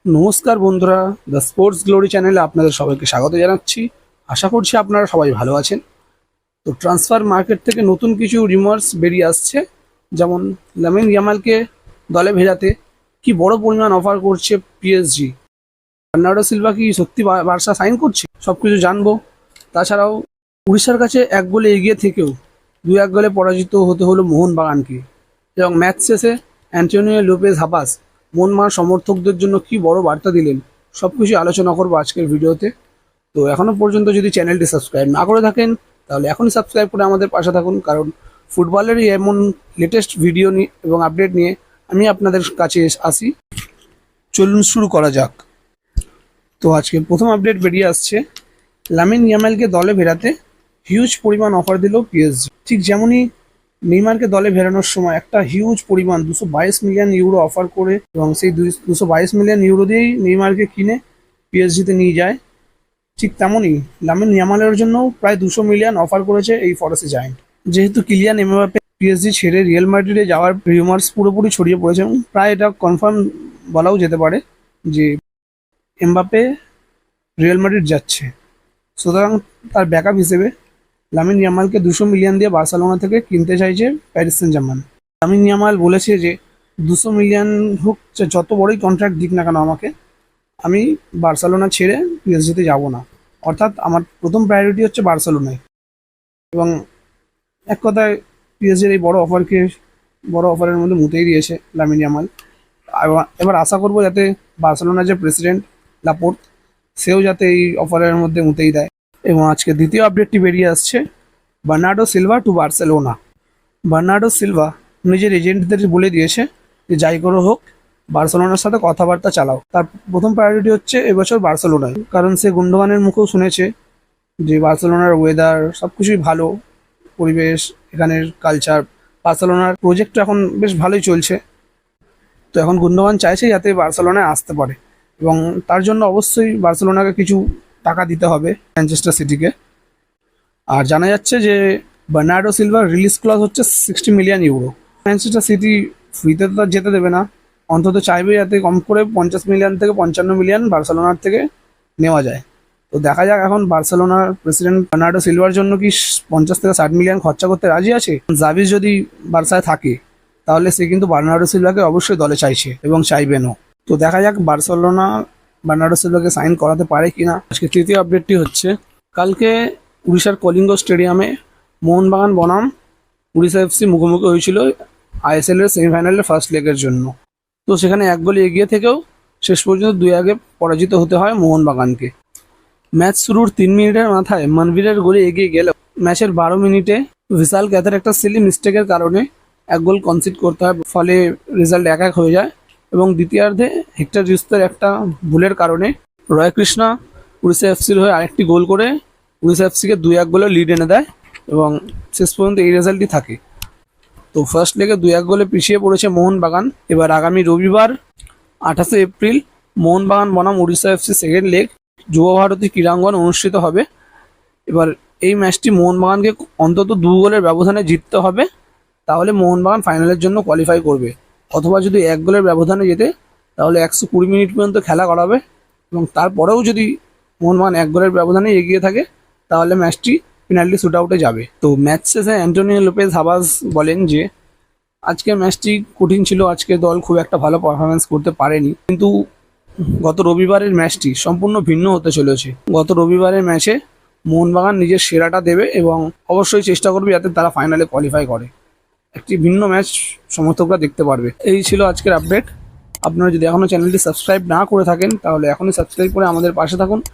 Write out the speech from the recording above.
নমস্কার বন্ধুরা, the sports glory চ্যানেলে আপনাদের সবাইকে স্বাগত জানাচ্ছি। আশা করছি আপনারা সবাই ভালো আছেন। তো ট্রান্সফার মার্কেট থেকে নতুন কিছু রিমার্স বেরিয়ে আসছে, যেমন লামিন ইয়ামালকে দলে ভেজাতে কি বড় পরিমাণ অফার করছে পিএসজি। বার্নার্ডো সিলভা কি সত্যি বার্সা সাইন করছে, সব কিছু জানবো। তাছাড়াও উড়িষ্যার কাছে 1 গোলে এগিয়ে থেকেও 2-1 গোলে পরাজিত হতে হলো মোহনবাগানকে, এবং ম্যাচ শেষে অ্যান্টোনিও লোপেজ হাবাস মনমার সমর্থকদের জন্য কি বড় বার্তা দিলেন, সব কিছু আলোচনা করবো আজকের ভিডিওতে। তো এখনও পর্যন্ত যদি চ্যানেলটি সাবস্ক্রাইব না করে থাকেন তাহলে এখনই সাবস্ক্রাইব করে আমাদের পাশে থাকুন, কারণ ফুটবলেরই এমন লেটেস্ট ভিডিও নিয়ে এবং আপডেট নিয়ে আমি আপনাদের কাছে আসি। চলুন শুরু করা যাক। তো আজকে প্রথম আপডেট বেরিয়ে আসছে, লামিন ইয়ামালকে দলে ফেরাতে হিউজ পরিমাণ অফার দিল পিএসজি। ঠিক যেমনই নেইমারকে দলে ফেরানোর সময় একটা হিউজ পরিমাণ 222 মিলিয়ন ইউরো অফার করে, এবং সেই 222 মিলিয়ন ইউরো দিয়েই নেইমারকে কিনে পিএসজিতে নিয়ে যায়, ঠিক তেমনই লামিন ইয়ামালের জন্য প্রায় 200 মিলিয়ন অফার করেছে এই ফরাসি জায়ান্ট। যেহেতু কিলিয়ান এমবাপ্পে পিএসজি ছেড়ে রিয়াল মাদ্রিদে যাওয়ার রিউমার্স পুরোপুরি ছড়িয়ে পড়েছে, এবং প্রায় এটা কনফার্ম বলাও যেতে পারে যে এমবাপ্পে রিয়াল মাদ্রিদ যাচ্ছে। সুতরাং তার ব্যাকআপ হিসেবে লামিন ইয়ামালকে 200 মিলিয়ন দিয়ে বার্সেলোনা থেকে কিনতে চাইছে Paris Saint Germain. Lamine Yamal বলেছে যে 200 মিলিয়ন হোক, যত বড়ই কন্ট্রাক্ট দিক না কেন আমাকে, আমি বার্সেলোনা ছেড়ে পিএসজিতে যাব না। অর্থাৎ আমার প্রথম প্রায়োরিটি হচ্ছে বার্সেলোনায়। এবং এক কথায় পিএসজির এই বড় অফারের মধ্যে মুতেই দিয়েছে লামিন ইয়ামাল। এবার আশা করবো যাতে বার্সেলোনার যে প্রেসিডেন্ট লাপোর্ট, সেও যাতে এই অফারের মধ্যে মুতেই দেয়। এবং আজকে দ্বিতীয় আপডেটটি বেরিয়ে আসছে, Bernardo Silva to Barcelona. Bernardo Silva নিজের এজেন্টদের বলে দিয়েছে যে যাই করে হোক বার্সেলোনার সাথে কথাবার্তা চালাও। তার প্রথম প্রায়োরিটি হচ্ছে এবছর বার্সেলোনায়, কারণ সে গুন্ডোগানের মুখেও শুনেছে যে বার্সেলোনার ওয়েদার সব কিছুই ভালো, পরিবেশ, এখানের কালচার, বার্সেলোনার প্রজেক্ট এখন বেশ ভালোই চলছে। তো এখন গুন্ডোগান চাইছে যাতে বার্সেলোনায় আসতে পারে, এবং তার জন্য অবশ্যই বার্সেলোনাকে কিছু টাকা দিতে হবে ম্যানচেস্টার সিটিকে। আর জানা যাচ্ছে যে বার্নার্ডো সিলভার রিলিজ ক্লজ হচ্ছে 60 মিলিয়ন ইউরো। ম্যানচেস্টার সিটি ফ্রিতে তো যেতে দেবে না, অন্তত চাইবে যাতে কম করে 50 মিলিয়ন থেকে 55 মিলিয়ন বার্সেলোনার থেকে নেওয়া যায়। তো দেখা যাক এখন বার্সেলোনার প্রেসিডেন্ট বার্নার্ডো সিলভার জন্য কি 50 থেকে 60 মিলিয়ন খরচা করতে রাজি আছে। জাভি যদি বার্সায় থাকে তাহলে সে কিন্তু বার্নার্ডো সিলভাকে অবশ্যই দলে চাইছে এবং চাইবেনও। তো দেখা যাক বার্সেলোনা বার্নার্ডো সিলভাকে সাইন করাতে পারে কিনা। আজকে তৃতীয় আপডেটটি হচ্ছে, কালকে উড়িষ্যার কলিঙ্গ স্টেডিয়ামে মোহনবাগান বনাম উড়িষ্যা এফসি মুখোমুখি হয়েছিল আইএসএল এর সেমিফাইনালের ফার্স্ট লেগের জন্য। তো সেখানে 1 গোলে এগিয়ে থেকেও শেষ পর্যন্ত 2-1 পরাজিত হতে হয় মোহনবাগানকে। ম্যাচ শুরুর 3 মিনিটের মাথায় মনবীরের গোলে এগিয়ে গেলেও ম্যাচের 12 মিনিটে ভিশাল ক্যাথের একটা সিলি মিস্টেকের কারণে 1 গোল কনসিড করতে হয়, ফলে রেজাল্ট 1-1 হয়ে যায়। এবং দ্বিতীয়ার্ধে হেক্টর জুস্তের একটা ভুলের কারণে রয় কৃষ্ণা উড়িষ্যা এফসির হয়ে আরেকটি গোল করে উড়িষ্যা এফসিকে 2-1 গোলে লিড এনে দেয়, এবং শেষ পর্যন্ত এই রেজাল্টই থাকে। তো ফার্স্ট লেগে 2-1 গোলে পিছিয়ে পড়েছে মোহনবাগান। এবার আগামী রবিবার 28শে এপ্রিল মোহনবাগান বনাম উড়িষ্যা এফসি সেকেন্ড লেগ যুব ভারতী ক্রীড়াঙ্গন অনুষ্ঠিত হবে। এবার এই ম্যাচটি মোহনবাগানকে অন্তত 2 গোলের ব্যবধানে জিততে হবে, তাহলে মোহনবাগান ফাইনালের জন্য কোয়ালিফাই করবে। অথবা যদি 1 গোলের ব্যবধানে যেতে তাহলে 120 মিনিট পর্যন্ত খেলা করাবে, এবং তারপরেও যদি মোহনবাগান 1 গোলের ব্যবধানে এগিয়ে থাকে তাহলে ম্যাচটি পেনাল্টি শুট আউটে যাবে। তো ম্যাচ শেষে অ্যান্টোনিও লোপেজ হাবাস বলেন যে আজকের ম্যাচটি কঠিন ছিল, আজকে দল খুব একটা ভালো পারফরমেন্স করতে পারেনি, কিন্তু গত রবিবারের ম্যাচটি সম্পূর্ণ ভিন্ন হতে চলেছে। গত রবিবারের ম্যাচে মোহনবাগান নিজের সেরাটা দেবে এবং অবশ্যই চেষ্টা করবে যাতে তারা ফাইনালে কোয়ালিফাই করে। একটি ভিন্ন ম্যাচ সমর্থকরা দেখতে পারবে। এই ছিল আজকের আপডেট। আপনারা যদি এখনও চ্যানেলটি সাবস্ক্রাইব না করে থাকেন তাহলে এখনই সাবস্ক্রাইব করে আমাদের পাশে থাকুন।